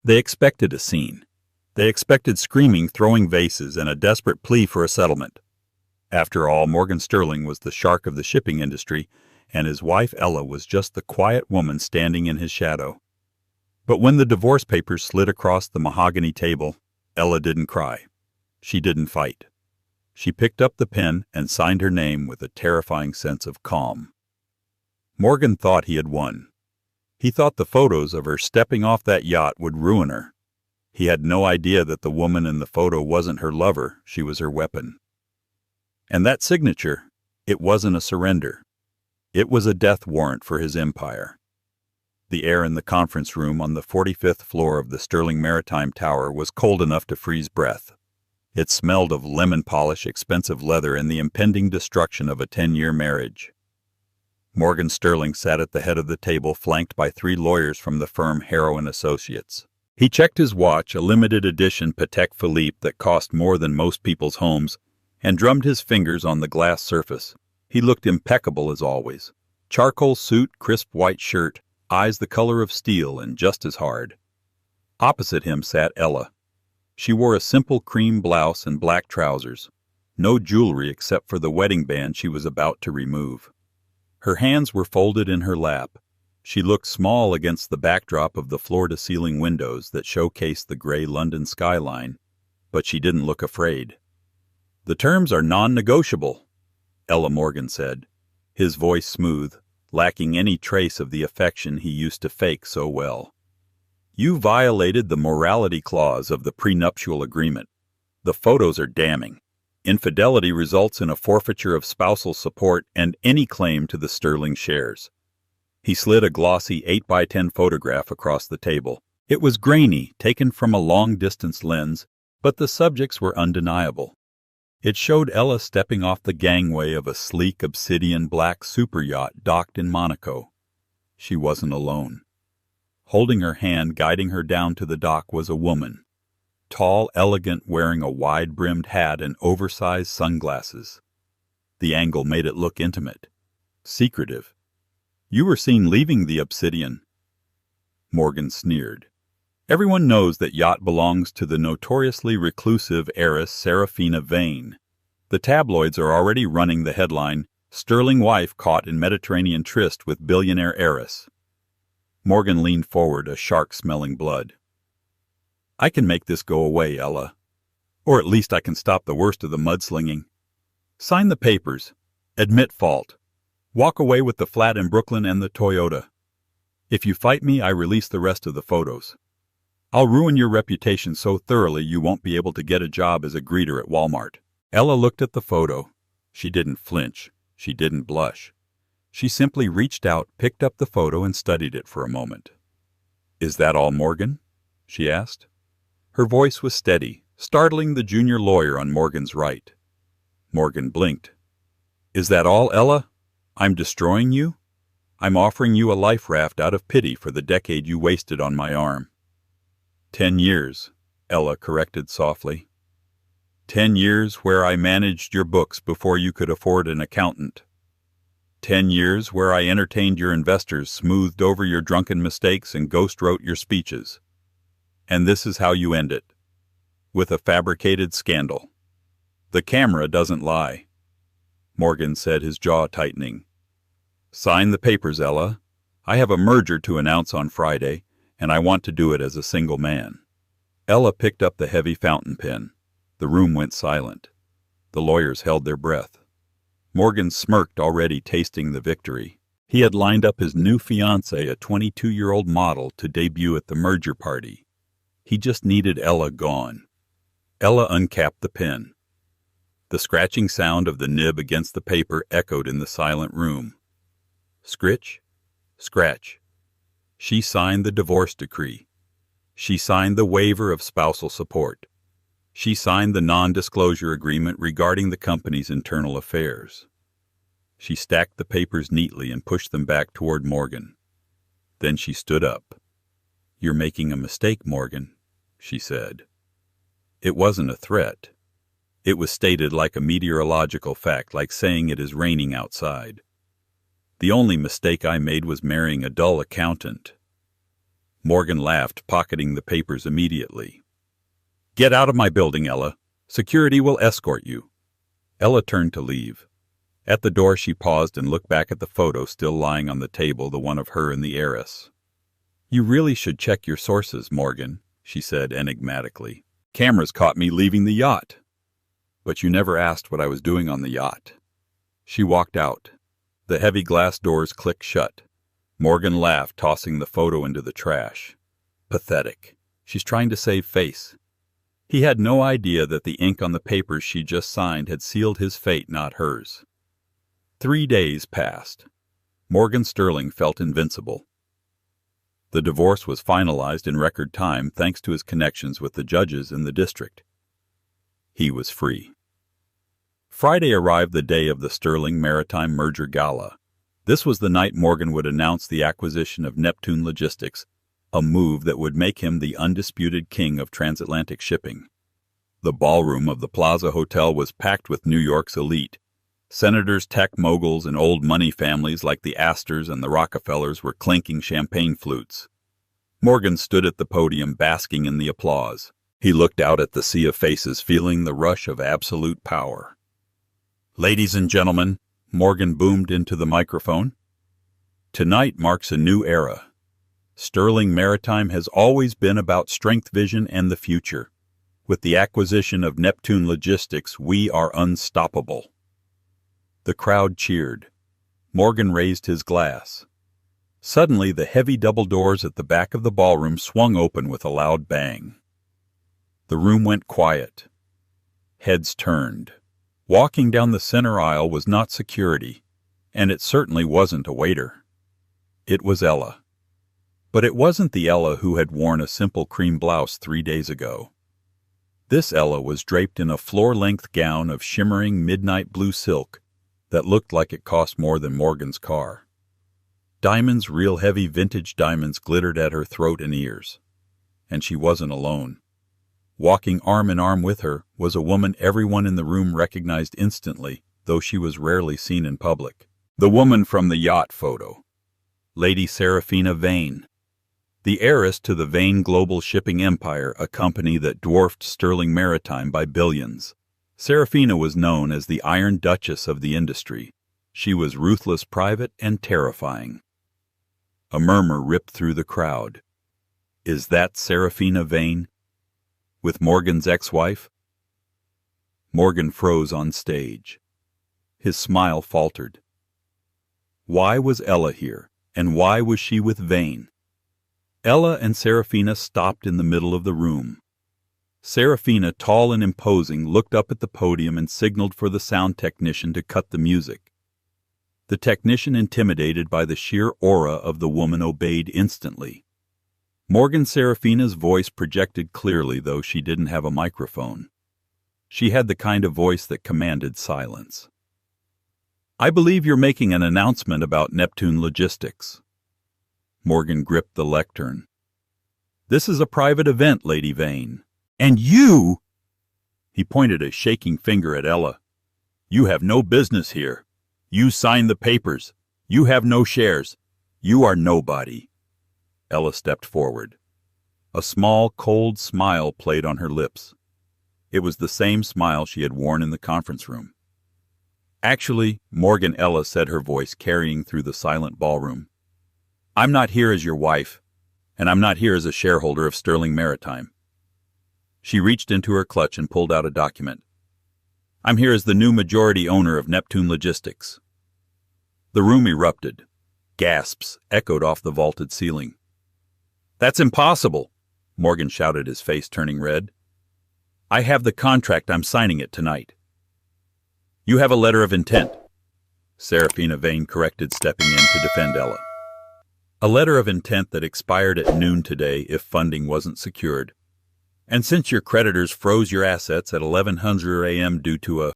They expected a scene. They expected screaming, throwing vases, and a desperate plea for a settlement. After all, Morgan Sterling was the shark of the shipping industry, and his wife Ella was just the quiet woman standing in his shadow. But when the divorce papers slid across the mahogany table, Ella didn't cry. She didn't fight. She picked up the pen and signed her name with a terrifying sense of calm. Morgan thought he had won. He thought the photos of her stepping off that yacht would ruin her. He had no idea that the woman in the photo wasn't her lover, she was her weapon. And that signature, it wasn't a surrender. It was a death warrant for his empire. The air in the conference room on the 45th floor of the Sterling Maritime Tower was cold enough to freeze breath. It smelled of lemon polish, expensive leather, and the impending destruction of a 10-year marriage. Morgan Sterling sat at the head of the table, flanked by 3 lawyers from the firm Heiress & Associates. He checked his watch, a limited edition Patek Philippe that cost more than most people's homes, and drummed his fingers on the glass surface. He looked impeccable as always. Charcoal suit, crisp white shirt, eyes the color of steel and just as hard. Opposite him sat Ella. She wore a simple cream blouse and black trousers. No jewelry except for the wedding band she was about to remove. Her hands were folded in her lap. She looked small against the backdrop of the floor-to-ceiling windows that showcased the gray London skyline, but she didn't look afraid. "The terms are non-negotiable," Ella Morgan said, his voice smooth, lacking any trace of the affection he used to fake so well. "You violated the morality clause of the prenuptial agreement. The photos are damning. Infidelity results in a forfeiture of spousal support and any claim to the Sterling shares." He slid a glossy 8x10 photograph across the table. It was grainy, taken from a long-distance lens, but the subjects were undeniable. It showed Ella stepping off the gangway of a sleek obsidian black super yacht docked in Monaco. She wasn't alone. Holding her hand, guiding her down to the dock, was a woman. Tall, elegant, wearing a wide-brimmed hat and oversized sunglasses. The angle made it look intimate, secretive. "You were seen leaving the Obsidian." Morgan sneered. "Everyone knows that yacht belongs to the notoriously reclusive heiress Serafina Vane. The tabloids are already running the headline, 'Sterling wife caught in Mediterranean tryst with billionaire heiress.'" Morgan leaned forward, a shark-smelling blood. "I can make this go away, Ella. Or at least I can stop the worst of the mudslinging. Sign the papers. Admit fault. Walk away with the flat in Brooklyn and the Toyota. If you fight me, I release the rest of the photos. I'll ruin your reputation so thoroughly you won't be able to get a job as a greeter at Walmart." Ella looked at the photo. She didn't flinch. She didn't blush. She simply reached out, picked up the photo, and studied it for a moment. "Is that all, Morgan?" she asked. Her voice was steady, startling the junior lawyer on Morgan's right. Morgan blinked. "Is that all, Ella? I'm destroying you? I'm offering you a life raft out of pity for the decade you wasted on my arm." 10 years, Ella corrected softly. 10 years where I managed your books before you could afford an accountant. 10 years where I entertained your investors, smoothed over your drunken mistakes, and ghost-wrote your speeches. And this is how you end it. With a fabricated scandal. The camera doesn't lie. Morgan said, his jaw tightening. "Sign the papers, Ella. I have a merger to announce on Friday, and I want to do it as a single man." Ella picked up the heavy fountain pen. The room went silent. The lawyers held their breath. Morgan smirked, already tasting the victory. He had lined up his new fiancée, a 22-year-old model, to debut at the merger party. He just needed Ella gone. Ella uncapped the pen. The scratching sound of the nib against the paper echoed in the silent room. Scritch, scratch. She signed the divorce decree. She signed the waiver of spousal support. She signed the non-disclosure agreement regarding the company's internal affairs. She stacked the papers neatly and pushed them back toward Morgan. Then she stood up. "You're making a mistake, Morgan," she said. It wasn't a threat. It was stated like a meteorological fact, like saying it is raining outside. "The only mistake I made was marrying a dull accountant." Morgan laughed, pocketing the papers immediately. "Get out of my building, Ella. Security will escort you." Ella turned to leave. At the door she paused and looked back at the photo still lying on the table, the one of her and the heiress. "You really should check your sources, Morgan," she said enigmatically. "Cameras caught me leaving the yacht." "But you never asked what I was doing on the yacht." She walked out. The heavy glass doors clicked shut. Morgan laughed, tossing the photo into the trash. Pathetic. She's trying to save face. He had no idea that the ink on the papers she just signed had sealed his fate, not hers. 3 days passed. Morgan Sterling felt invincible. The divorce was finalized in record time thanks to his connections with the judges in the district. He was free. Friday arrived, the day of the Sterling Maritime Merger Gala. This was the night Morgan would announce the acquisition of Neptune Logistics, a move that would make him the undisputed king of transatlantic shipping. The ballroom of the Plaza Hotel was packed with New York's elite. Senators, tech moguls, and old money families like the Astors and the Rockefellers were clinking champagne flutes. Morgan stood at the podium, basking in the applause. He looked out at the sea of faces, feeling the rush of absolute power. "Ladies and gentlemen," Morgan boomed into the microphone, "tonight marks a new era. Sterling Maritime has always been about strength, vision, and the future. With the acquisition of Neptune Logistics, we are unstoppable." The crowd cheered. Morgan raised his glass. Suddenly, the heavy double doors at the back of the ballroom swung open with a loud bang. The room went quiet. Heads turned. Walking down the center aisle was not security, and it certainly wasn't a waiter. It was Ella. But it wasn't the Ella who had worn a simple cream blouse 3 days ago. This Ella was draped in a floor-length gown of shimmering midnight blue silk that looked like it cost more than Morgan's car. Diamonds, real heavy vintage diamonds, glittered at her throat and ears. And she wasn't alone. Walking arm in arm with her was a woman everyone in the room recognized instantly, though she was rarely seen in public. The woman from the yacht photo. Lady Serafina Vane. The heiress to the Vane Global Shipping Empire, a company that dwarfed Sterling Maritime by billions. Serafina was known as the Iron Duchess of the industry. She was ruthless, private, and terrifying. A murmur ripped through the crowd. Is that Serafina Vane? With Morgan's ex-wife? Morgan froze on stage. His smile faltered. Why was Ella here, and why was she with Vane? Ella and Serafina stopped in the middle of the room. Serafina, tall and imposing, looked up at the podium and signaled for the sound technician to cut the music. The technician, intimidated by the sheer aura of the woman, obeyed instantly. Morgan Serafina's voice projected clearly, though she didn't have a microphone. She had the kind of voice that commanded silence. "I believe you're making an announcement about Neptune Logistics." Morgan gripped the lectern. "This is a private event, Lady Vane. And you—" He pointed a shaking finger at Ella. "You have no business here. You signed the papers. You have no shares. You are nobody." Ella stepped forward. A small, cold smile played on her lips. It was the same smile she had worn in the conference room. "Actually, Morgan," Ella said, her voice carrying through the silent ballroom, "I'm not here as your wife, and I'm not here as a shareholder of Sterling Maritime." She reached into her clutch and pulled out a document. "I'm here as the new majority owner of Neptune Logistics." The room erupted. Gasps echoed off the vaulted ceiling. "That's impossible," Morgan shouted, his face turning red. "I have the contract. I'm signing it tonight." "You have a letter of intent," Serafina Vane corrected, stepping in to defend Ella. "A letter of intent that expired at noon today if funding wasn't secured. And since your creditors froze your assets at 1100 a.m. due to a